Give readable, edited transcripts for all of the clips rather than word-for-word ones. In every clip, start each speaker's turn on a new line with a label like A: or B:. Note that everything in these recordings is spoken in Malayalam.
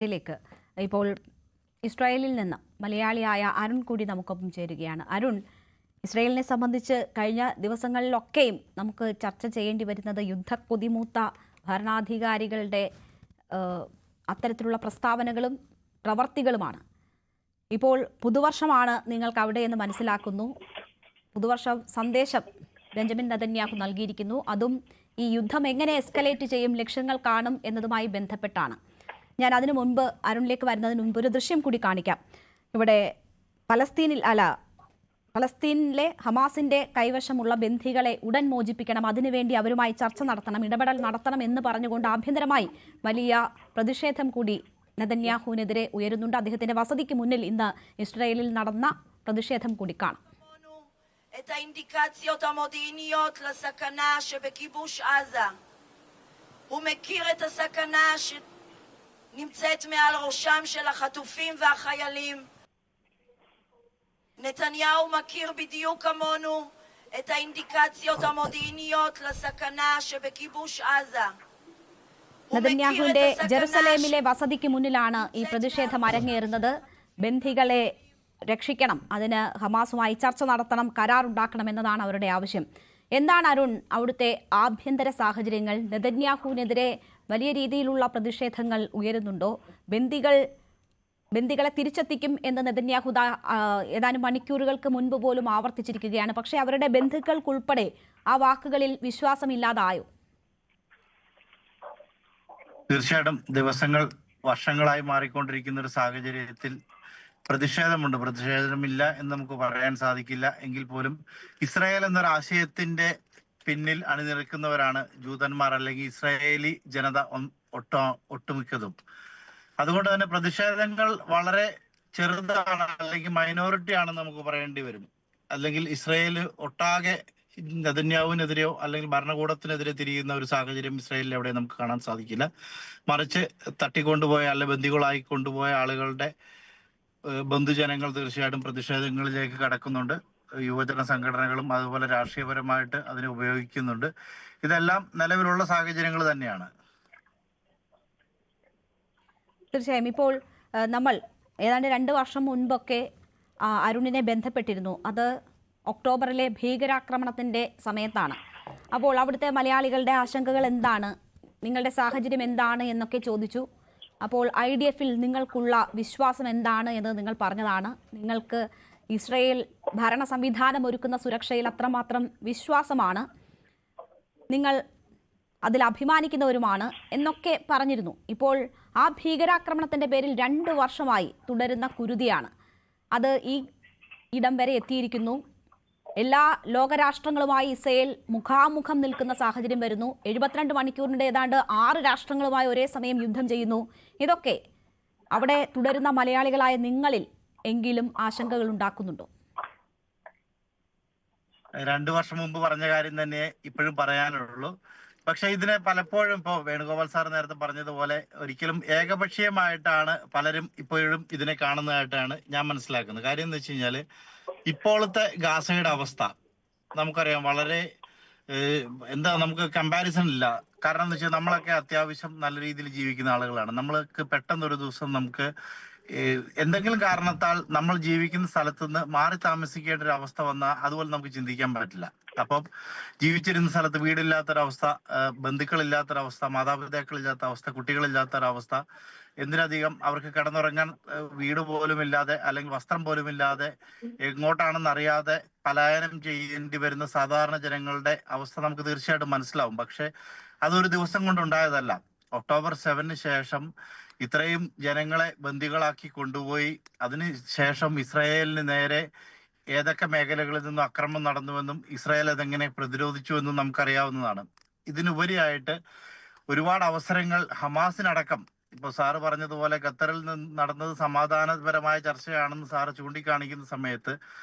A: ിലേക്ക് ഇപ്പോൾ ഇസ്രായേലിൽ നിന്ന് മലയാളിയായ അരുൺ കൂടി നമുക്കൊപ്പം ചേരുകയാണ്. അരുൺ, ഇസ്രായേലിനെ സംബന്ധിച്ച് കഴിഞ്ഞ ദിവസങ്ങളിലൊക്കെയും നമുക്ക് ചർച്ച ചെയ്യേണ്ടി വരുന്നത് യുദ്ധക്കൊതിമൂത്ത ഭരണാധികാരികളുടെ അത്തരത്തിലുള്ള പ്രസ്താവനകളും പ്രവർത്തികളുമാണ്. ഇപ്പോൾ പുതുവർഷമാണ് നിങ്ങൾക്ക് അവിടെയെന്ന് മനസ്സിലാക്കുന്നു. പുതുവർഷ സന്ദേശം ബെഞ്ചമിൻ നെതന്യാഹു നൽകിയിരിക്കുന്നു. അതും ഈ യുദ്ധം എങ്ങനെ എസ്കലേറ്റ് ചെയ്യും, ലക്ഷ്യങ്ങൾ കാണും എന്നതുമായി ബന്ധപ്പെട്ടാണ്. ഞാൻ അതിനു മുൻപ് അരുണിലേക്ക് വരുന്നതിന് മുൻപ് ഒരു ദൃശ്യം കൂടി കാണിക്കാം. ഇവിടെ ഫലസ്തീനിലെ ഹമാസിന്റെ കൈവശമുള്ള ബന്ധികളെ ഉടൻ മോചിപ്പിക്കണം, അതിനുവേണ്ടി അവരുമായി ചർച്ച നടത്തണം, ഇടപെടൽ നടത്തണം എന്ന് പറഞ്ഞുകൊണ്ട് ആഭ്യന്തരമായി വലിയ പ്രതിഷേധം കൂടി നെതന്യാഹുവിനെതിരെ ഉയരുന്നുണ്ട്. അദ്ദേഹത്തിന്റെ വസതിക്ക് മുന്നിൽ ഇന്ന് ഇസ്രായേലിൽ നടന്ന പ്രതിഷേധം കൂടി കാണാം.
B: את האינדיקציות המודיעיניות לסכנה שבכיבוש עזה. הוא מכיר את הסכנה שנמצאת מעל ראשם של החטופים והחיילים. נתניהו מכיר בדיוק כמונו את האינדיקציות המודיעיניות לסכנה שבכיבוש עזה.
A: നെതന്യാഹുവിന്റെ ജെറുസലേമിലെ വസതിക്ക് മുന്നിലാണ് ഈ പ്രതിഷേധം അരങ്ങേറുന്നത്. ബന്ധികളെ രക്ഷിക്കണം, അതിന് ഹമാസുമായി ചർച്ച നടത്തണം, കരാറുണ്ടാക്കണം എന്നതാണ് അവരുടെ ആവശ്യം. എന്താണ് അരുൺ അവിടുത്തെ ആഭ്യന്തര സാഹചര്യങ്ങൾ? നെതന്യാഹുവിനെതിരെ വലിയ രീതിയിലുള്ള പ്രതിഷേധങ്ങൾ ഉയരുന്നുണ്ടോ? ബന്ദികളെ തിരിച്ചെത്തിക്കും എന്ന് നെതന്യാഹു ഏതാനും മണിക്കൂറുകൾക്ക് മുൻപ് പോലും ആവർത്തിച്ചിരിക്കുകയാണ്. പക്ഷേ അവരുടെ ബന്ധുക്കൾക്കുൾപ്പെടെ ആ വാക്കുകളിൽ വിശ്വാസമില്ലാതായോ?
C: തീർച്ചയായിട്ടും ദിവസങ്ങൾ വർഷങ്ങളായി മാറിക്കൊണ്ടിരിക്കുന്ന ഒരു സാഹചര്യത്തിൽ പ്രതിഷേധമുണ്ട്. പ്രതിഷേധമില്ല എന്ന് നമുക്ക് പറയാൻ സാധിക്കില്ല. എങ്കിൽ പോലും ഇസ്രായേൽ എന്നൊരു ആശയത്തിന്റെ പിന്നിൽ അണിനിരക്കുന്നവരാണ് ജൂതന്മാർ, അല്ലെങ്കിൽ ഇസ്രായേലി ജനത ഒട്ടുമിക്കതും. അതുകൊണ്ട് തന്നെ പ്രതിഷേധങ്ങൾ വളരെ ചെറുതാണ്, അല്ലെങ്കിൽ മൈനോറിറ്റി ആണെന്ന് നമുക്ക് പറയേണ്ടി വരും. അല്ലെങ്കിൽ ഇസ്രായേൽ ഒട്ടാകെ നെതന്യാഹുവിനെതിരെയോ അല്ലെങ്കിൽ ഭരണകൂടത്തിനെതിരെ തിരിയുന്ന ഒരു സാഹചര്യം ഇസ്രായേലിൽ എവിടെ നമുക്ക് കാണാൻ സാധിക്കില്ല. മറിച്ച് തട്ടിക്കൊണ്ടുപോയ അല്ലെങ്കിൽ ബന്ദികളായി കൊണ്ടുപോയ ആളുകളുടെ ബന്ധുജനങ്ങൾ തീർച്ചയായിട്ടും പ്രതിഷേധങ്ങളിലേക്ക് കടക്കുന്നുണ്ട്. യുവജന സംഘടനകളും അതുപോലെ രാഷ്ട്രീയപരമായിട്ട് അതിനെ ഉപയോഗിക്കുന്നുണ്ട്. ഇതെല്ലാം നിലവിലുള്ള സാഹചര്യങ്ങൾ തന്നെയാണ്.
A: തീർച്ചയായും ഇപ്പോൾ നമ്മൾ ഏതാണ്ട് 2 വർഷം മുൻപൊക്കെ അരുണിനെ ബന്ധപ്പെട്ടിരുന്നു. അത് ഒക്ടോബറിലെ ഭീകരാക്രമണത്തിന്റെ സമയത്താണ്. അപ്പോൾ അവിടുത്തെ മലയാളികളുടെ ആശങ്കകൾ എന്താണ്, നിങ്ങളുടെ സാഹചര്യം എന്താണ് എന്നൊക്കെ ചോദിച്ചു. അപ്പോൾ IDF നിങ്ങൾക്കുള്ള വിശ്വാസം എന്താണ് എന്ന് നിങ്ങൾ പറഞ്ഞതാണ്. നിങ്ങൾക്ക് ഇസ്രായേൽ ഭരണ സംവിധാനം ഒരുക്കുന്ന സുരക്ഷയിൽ അത്രമാത്രം വിശ്വാസമാണ്, നിങ്ങൾ അതിൽ അഭിമാനിക്കുന്നവരുമാണ് എന്നൊക്കെ പറഞ്ഞിരുന്നു. ഇപ്പോൾ ആ ഭീകരാക്രമണത്തിന്റെ പേരിൽ 2 വർഷമായി തുടരുന്ന കുരുതിയാണ്. അത് ഈ ഇടം വരെ എത്തിയിരിക്കുന്നു. എല്ലാ ലോകരാഷ്ട്രങ്ങളുമായി ഇസ്രായേൽ മുഖാമുഖം നിൽക്കുന്ന സാഹചര്യം വരുന്നു. 72 മണിക്കൂറിനിടെ ഏതാണ്ട് 6 രാഷ്ട്രങ്ങളുമായി ഒരേ സമയം യുദ്ധം ചെയ്യുന്നു. ഇതൊക്കെ അവിടെ തുടരുന്ന മലയാളികളായ നിങ്ങളിൽ എങ്കിലും ആശങ്കകൾ ഉണ്ടാക്കുന്നുണ്ടോ?
C: 2 വർഷം മുമ്പ് പറഞ്ഞ കാര്യം തന്നെ ഇപ്പോഴും പറയാനുള്ളൂ. പക്ഷെ ഇതിനെ പലപ്പോഴും ഇപ്പോൾ വേണുഗോപാൽ സാർ നേരത്തെ പറഞ്ഞതുപോലെ ഒരിക്കലും ഏകപക്ഷീയമായിട്ടാണ് പലരും ഇപ്പോഴും ഇതിനെ കാണുന്നതായിട്ടാണ് ഞാൻ മനസ്സിലാക്കുന്നത്. കാര്യം എന്ന് വെച്ച് കഴിഞ്ഞാല് ഇപ്പോഴത്തെ ഗാസയുടെ അവസ്ഥ നമുക്കറിയാം. വളരെ നമുക്ക് കമ്പാരിസൺ ഇല്ല. കാരണം എന്ന് വെച്ചാൽ നമ്മളൊക്കെ അത്യാവശ്യം നല്ല രീതിയിൽ ജീവിക്കുന്ന ആളുകളാണ്. നമ്മൾക്ക് പെട്ടെന്നൊരു ദിവസം നമുക്ക് എന്തെങ്കിലും കാരണത്താൽ നമ്മൾ ജീവിക്കുന്ന സ്ഥലത്ത് നിന്ന് മാറി താമസിക്കേണ്ട ഒരു അവസ്ഥ വന്നാൽ അതുപോലെ നമുക്ക് ചിന്തിക്കാൻ പറ്റില്ല. അപ്പം ജീവിച്ചിരുന്ന സ്ഥലത്ത് വീടില്ലാത്തൊരവസ്ഥ, ബന്ധുക്കളില്ലാത്തൊരവസ്ഥ, മാതാപിതാക്കളില്ലാത്ത അവസ്ഥ, കുട്ടികളില്ലാത്തൊരവസ്ഥ, എന്തിനധികം അവർക്ക് കിടന്നുറങ്ങാൻ വീട് പോലും ഇല്ലാതെ അല്ലെങ്കിൽ വസ്ത്രം പോലും ഇല്ലാതെ എങ്ങോട്ടാണെന്ന് അറിയാതെ പലായനം ചെയ്യേണ്ടി വരുന്ന സാധാരണ ജനങ്ങളുടെ അവസ്ഥ നമുക്ക് തീർച്ചയായിട്ടും മനസ്സിലാവും. പക്ഷെ അതൊരു ദിവസം കൊണ്ടുണ്ടായതല്ല. ഒക്ടോബർ 7 ശേഷം ഇത്രയും ജനങ്ങളെ ബന്ദികളാക്കി കൊണ്ടുപോയി അതിന് ശേഷം ഇസ്രായേലിന് നേരെ ഏതൊക്കെ മേഖലകളിൽ നിന്നും ആക്രമണം നടന്നുവെന്നും ഇസ്രായേൽ അതെങ്ങനെ പ്രതിരോധിച്ചുവെന്നും നമുക്കറിയാവുന്നതാണ്. ഇതിനുപരിയായിട്ട് ഒരുപാട് അവസരങ്ങൾ ഹമാസിനടക്കം, ഇപ്പോൾ സാറ് പറഞ്ഞതുപോലെ ഖത്തറിൽ നിന്ന് നടന്നത് സമാധാനപരമായ ചർച്ചയാണെന്ന് സാറ് ചൂണ്ടിക്കാണിക്കുന്ന സമയത്ത്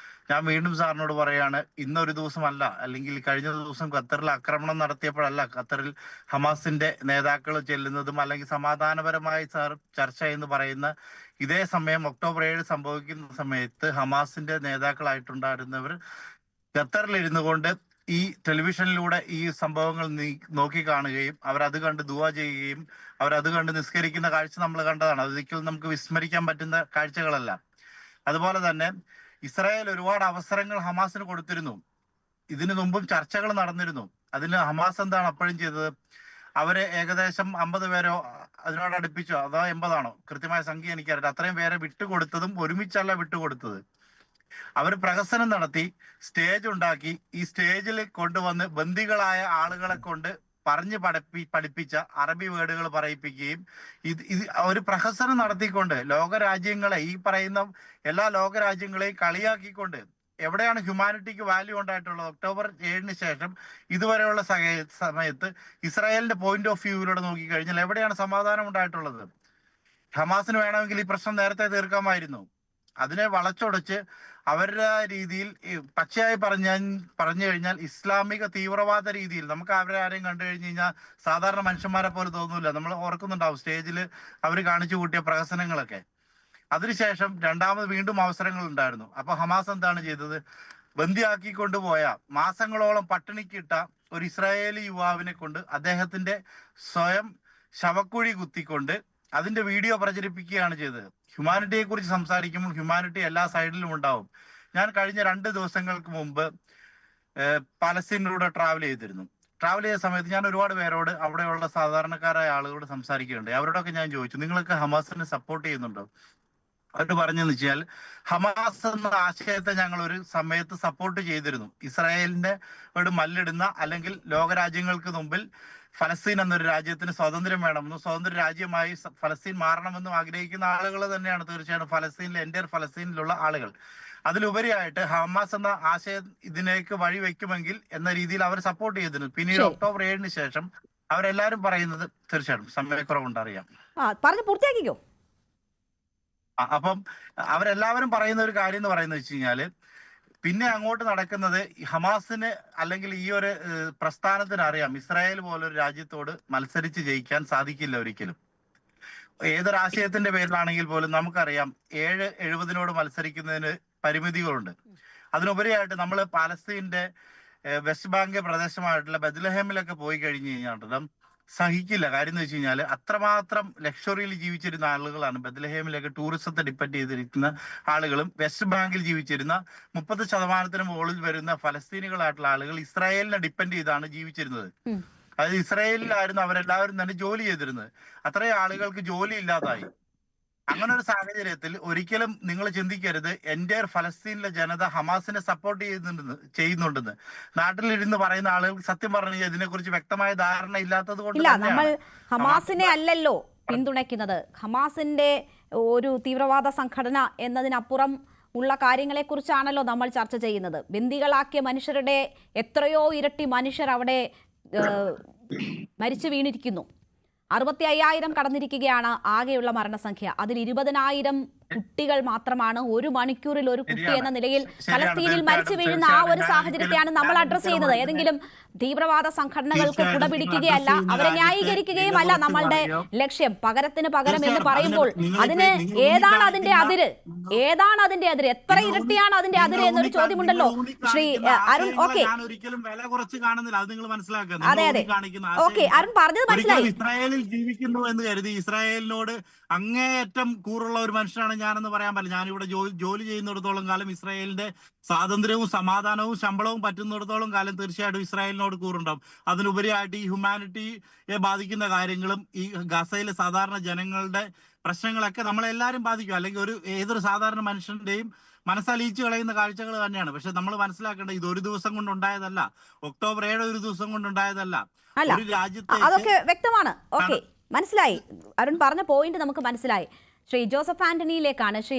C: ഞാൻ വീണ്ടും സാറിനോട് പറയാണ്, ഇന്നൊരു ദിവസമല്ല, അല്ലെങ്കിൽ കഴിഞ്ഞ ദിവസം ഖത്തറിൽ ആക്രമണം നടത്തിയപ്പോഴല്ല ഖത്തറിൽ ഹമാസിന്റെ നേതാക്കൾ ചെല്ലുന്നതും അല്ലെങ്കിൽ സമാധാനപരമായ ചർച്ച എന്ന് പറയുന്ന ഇതേ സമയം ഒക്ടോബർ 7 സംഭവിക്കുന്ന സമയത്ത് ഹമാസിന്റെ നേതാക്കളായിട്ടുണ്ടായിരുന്നവർ ഖത്തറിൽ ഇരുന്നു കൊണ്ട് ഈ ടെലിവിഷനിലൂടെ ഈ സംഭവങ്ങൾ നോക്കി കാണുകയും അവരത് കണ്ട് ദുആ ചെയ്യുകയും അവരത് കണ്ട് നിസ്കരിക്കുന്ന കാഴ്ച നമ്മൾ കണ്ടതാണ്. അതൊരിക്കലും നമുക്ക് വിസ്മരിക്കാൻ പറ്റുന്ന കാഴ്ചകളല്ല. അതുപോലെ തന്നെ ഇസ്രായേൽ ഒരുപാട് അവസരങ്ങൾ ഹമാസിന് കൊടുത്തിരുന്നു. ഇതിനു മുമ്പും ചർച്ചകൾ നടന്നിരുന്നു. അതിന് ഹമാസ് എന്താണ് അപ്പോഴും ചെയ്തത്? അവര് ഏകദേശം 50 പേരോ അതിനോടടുപ്പിച്ചോ അതോ 80 കൃത്യമായ സംഖ്യ എനിക്കറിയില്ല, അത്രയും പേരെ വിട്ടുകൊടുത്തതും ഒരുമിച്ചല്ല വിട്ടുകൊടുത്തത്. അവർ പ്രഹസനം നടത്തി, സ്റ്റേജ് ഉണ്ടാക്കി, ഈ സ്റ്റേജിൽ കൊണ്ടുവന്ന് ബന്ദികളായ ആളുകളെ കൊണ്ട് പറഞ്ഞ് പഠിപ്പിച്ച അറബി വേർഡുകൾ പറയിപ്പിക്കുകയും ഇത് ഒരു പ്രഹസനം നടത്തിക്കൊണ്ട് ലോകരാജ്യങ്ങളെ, ഈ പറയുന്ന എല്ലാ ലോകരാജ്യങ്ങളെയും കളിയാക്കിക്കൊണ്ട്, എവിടെയാണ് ഹ്യൂമാനിറ്റിക്ക് വാല്യൂ ഉണ്ടായിട്ടുള്ളത്? ഒക്ടോബർ 7 ശേഷം ഇതുവരെയുള്ള സമയത്ത് ഇസ്രായേലിന്റെ പോയിന്റ് ഓഫ് വ്യൂവിലൂടെ നോക്കിക്കഴിഞ്ഞാൽ എവിടെയാണ് സമാധാനം ഉണ്ടായിട്ടുള്ളത്? ഹമാസിന് വേണമെങ്കിൽ ഈ പ്രശ്നം നേരത്തെ തീർക്കാമായിരുന്നു. അതിനെ വളച്ചൊടിച്ച് അവരുടെ രീതിയിൽ പച്ചയായി പറഞ്ഞു കഴിഞ്ഞാൽ ഇസ്ലാമിക തീവ്രവാദ രീതിയിൽ നമുക്ക് അവരെ ആരെയും കണ്ടു കഴിഞ്ഞു കഴിഞ്ഞാൽ സാധാരണ മനുഷ്യന്മാരെ പോലെ തോന്നൂല. നമ്മൾ ഓർക്കുന്നുണ്ടാവും സ്റ്റേജിൽ അവർ കാണിച്ചു കൂട്ടിയ പ്രഹസനങ്ങളൊക്കെ. അതിനുശേഷം രണ്ടാമത് വീണ്ടും അവസരങ്ങൾ ഉണ്ടായിരുന്നു. അപ്പൊ ഹമാസ് എന്താണ് ചെയ്തത്? ബന്ദിയാക്കി കൊണ്ടുപോയ, മാസങ്ങളോളം പട്ടിണിക്കിട്ട ഒരു ഇസ്രായേലി യുവാവിനെ കൊണ്ട് അദ്ദേഹത്തിന്റെ സ്വയം ശവക്കുഴി കുത്തിക്കൊണ്ട് അതിന്റെ വീഡിയോ പ്രചരിപ്പിക്കുകയാണ് ചെയ്തത്. ഹ്യൂമാനിറ്റിയെ കുറിച്ച് സംസാരിക്കുമ്പോൾ ഹ്യൂമാനിറ്റി എല്ലാ സൈഡിലും ഉണ്ടാവും. ഞാൻ കഴിഞ്ഞ 2 ദിവസങ്ങൾക്ക് മുമ്പ് പലസ്തീനിലൂടെ ട്രാവൽ ചെയ്തിരുന്നു. ട്രാവൽ ചെയ്ത സമയത്ത് ഞാൻ ഒരുപാട് പേരോട്, അവിടെയുള്ള സാധാരണക്കാരായ ആളുകളോട് സംസാരിക്കുന്നുണ്ട്. അവരോടൊക്കെ ഞാൻ ചോദിച്ചു, നിങ്ങളൊക്കെ ഹമാസിനെ സപ്പോർട്ട് ചെയ്യുന്നുണ്ടോ? അവർ പറഞ്ഞെന്ന് വെച്ചാൽ, ഹമാസ് എന്ന ആശയത്തെ ഞങ്ങൾ ഒരു സമയത്ത് സപ്പോർട്ട് ചെയ്തിരുന്നു. ഇസ്രായേലിന്റെ മല്ലിടുന്ന, അല്ലെങ്കിൽ ലോകരാജ്യങ്ങൾക്ക് മുമ്പിൽ ഫലസ്തീൻ എന്നൊരു രാജ്യത്തിന് സ്വാതന്ത്ര്യം വേണമെന്നും സ്വതന്ത്ര രാജ്യമായി ഫലസ്തീൻ മാറണമെന്നും ആഗ്രഹിക്കുന്ന ആളുകൾ തന്നെയാണ് തീർച്ചയായിട്ടും ഫലസ്തീനിലെ, എൻ്റെ ഫലസ്തീനിലുള്ള ആളുകൾ. അതിലുപരിയായിട്ട് ഹമാസ് എന്ന ആശയം ഇതിലേക്ക് വഴിവെക്കുമെങ്കിൽ എന്ന രീതിയിൽ അവർ സപ്പോർട്ട് ചെയ്തിരുന്നു. പിന്നീട് ഒക്ടോബർ 7 ശേഷം അവരെല്ലാരും പറയുന്നത്, തീർച്ചയായിട്ടും സമയക്കുറവുണ്ടറിയാം,
A: പറഞ്ഞു പൂർത്തിയാക്കിക്കോ.
C: അപ്പം അവരെല്ലാവരും പറയുന്ന ഒരു കാര്യം എന്ന് പറയുന്നത് വെച്ച് കഴിഞ്ഞാല്, പിന്നെ അങ്ങോട്ട് നടക്കുന്നത് ഹമാസിന് അല്ലെങ്കിൽ ഈ ഒരു പ്രസ്ഥാനത്തിന് അറിയാം, ഇസ്രായേൽ പോലൊരു രാജ്യത്തോട് മത്സരിച്ച് ജയിക്കാൻ സാധിക്കില്ല ഒരിക്കലും. ഏതൊരാശയത്തിന്റെ പേരിലാണെങ്കിൽ പോലും നമുക്കറിയാം 7-70 മത്സരിക്കുന്നതിന് പരിമിതികളുണ്ട്. അതിനുപരിയായിട്ട് നമ്മൾ പാലസ്തീന്റെ വെസ്റ്റ് ബാങ്ക് പ്രദേശമായിട്ടുള്ള ബെത്ലഹേമിലൊക്കെ പോയി കഴിഞ്ഞു കഴിഞ്ഞാൽ സഹിക്കില്ല. കാര്യം എന്ന് വെച്ച് കഴിഞ്ഞാൽ അത്രമാത്രം ലക്ഷറിയിൽ ജീവിച്ചിരുന്ന ആളുകളാണ്. ബെത്ലഹേമിലൊക്കെ ടൂറിസത്തെ ഡിപ്പെൻഡ് ചെയ്തിരിക്കുന്ന ആളുകളും വെസ്റ്റ് ബാങ്കിൽ ജീവിച്ചിരുന്ന 30% മുകളിൽ വരുന്ന ഫലസ്തീനികളായിട്ടുള്ള ആളുകൾ ഇസ്രായേലിനെ ഡിപ്പെൻഡ് ചെയ്താണ് ജീവിച്ചിരുന്നത്. അതായത് ഇസ്രായേലിലായിരുന്നു അവരെല്ലാവരും തന്നെ ജോലി ചെയ്തിരുന്നത്. അത്രയും ആളുകൾക്ക് ജോലി ഇല്ലാതായി. അങ്ങനെ ഒരു സാഹചര്യത്തിൽ ഒരിക്കലും നിങ്ങൾ ചിന്തിക്കരുത് എൻ്റെ ഫലസ്തീനിലെ ജനത ഹമാസിനെ സപ്പോർട്ട് ചെയ്യുന്നുണ്ടെന്ന്. നാട്ടിലിരുന്ന് പറയുന്ന ആളുകൾക്ക് സത്യം പറഞ്ഞാൽ ഇതിനെക്കുറിച്ച് വ്യക്തമായ ധാരണ ഇല്ലാത്തത് കൊണ്ട്
A: നമ്മൾ ഹമാസിനെ അല്ലല്ലോ പിന്തുണയ്ക്കുന്നത്. ഹമാസിന്റെ ഒരു തീവ്രവാദ സംഘടന എന്നതിനപ്പുറം ഉള്ള കാര്യങ്ങളെക്കുറിച്ചാണല്ലോ നമ്മൾ ചർച്ച ചെയ്യുന്നത്. ബന്ദികളാക്കിയ മനുഷ്യരുടെ എത്രയോ ഇരട്ടി മനുഷ്യർ അവിടെ മരിച്ചു വീണിരിക്കുന്നു. 65,000 കടന്നിരിക്കുകയാണ് ആകെയുള്ള മരണസംഖ്യ. അതിൽ 20,000 കുട്ടികൾ മാത്രമാണ്. 1 മണിക്കൂറിൽ ഒരു കുട്ടി എന്ന നിലയിൽ ഫലസ്തീനിൽ മരിച്ചു വീഴുന്ന ആ ഒരു സാഹചര്യത്തെയാണ് നമ്മൾ അഡ്രസ് ചെയ്യുന്നത്. ഏതെങ്കിലും തീവ്രവാദ സംഘടനകൾക്ക് കുടപിടിക്കുകയല്ല, അവരെ ന്യായീകരിക്കുകയുമല്ല നമ്മളുടെ ലക്ഷ്യം. പകരത്തിന് പകരം എന്ന് പറയുമ്പോൾ അതിന് ഏതാണ് അതിന്റെ അതിര്? എത്ര ഇരട്ടിയാണ് അതിന്റെ അതിര് എന്നൊരു ചോദ്യമുണ്ടല്ലോ ശ്രീ അരുൺ. ഓക്കെ, അതെ അതെ, ഓക്കെ, അരുൺ പറഞ്ഞത് മനസ്സിലായി.
C: ഇസ്രായേലിൽ ജീവിക്കുന്നു എന്ന് കരുതി ഇസ്രായേലിനോട് അങ്ങേയറ്റം കൂറുള്ള ഒരു മനുഷ്യനാണ് ഞാനെന്ന് പറയാൻ പറ്റില്ല. ഞാനിവിടെ ജോലി ചെയ്യുന്നിടത്തോളം കാലം ഇസ്രായേലിന്റെ സ്വാതന്ത്ര്യവും സമാധാനവും ശമ്പളവും പറ്റുന്നിടത്തോളം കാലം തീർച്ചയായിട്ടും ഇസ്രായേലിനോട് കൂറുണ്ടാവും. അതിനുപരിയായിട്ട് ഈ ഹ്യൂമാനിറ്റിയെ ബാധിക്കുന്ന കാര്യങ്ങളും ഈ ഗസയിലെ സാധാരണ ജനങ്ങളുടെ പ്രശ്നങ്ങളൊക്കെ നമ്മളെല്ലാവരും ബാധിക്കും. അല്ലെങ്കിൽ ഏതൊരു സാധാരണ മനുഷ്യന്റെയും മനസ്സലിയിച്ചു കളയുന്ന കാഴ്ചകൾ തന്നെയാണ്. പക്ഷെ നമ്മൾ മനസ്സിലാക്കേണ്ടത് ഇത് ഒരു ദിവസം കൊണ്ടുണ്ടായതല്ല. ഒക്ടോബർ 7 ഒരു ദിവസം കൊണ്ടുണ്ടായതല്ല. ഒരു രാജ്യത്തെ
A: അതൊക്കെ വ്യക്തമാണ്. ഓക്കെ, മനസ്സിലായി. അരുൺ പറഞ്ഞ പോയിന്റ് നമുക്ക് മനസ്സിലായി. ശ്രീ ജോസഫ് ആന്റണിയിലേക്കാണ്. ശ്രീ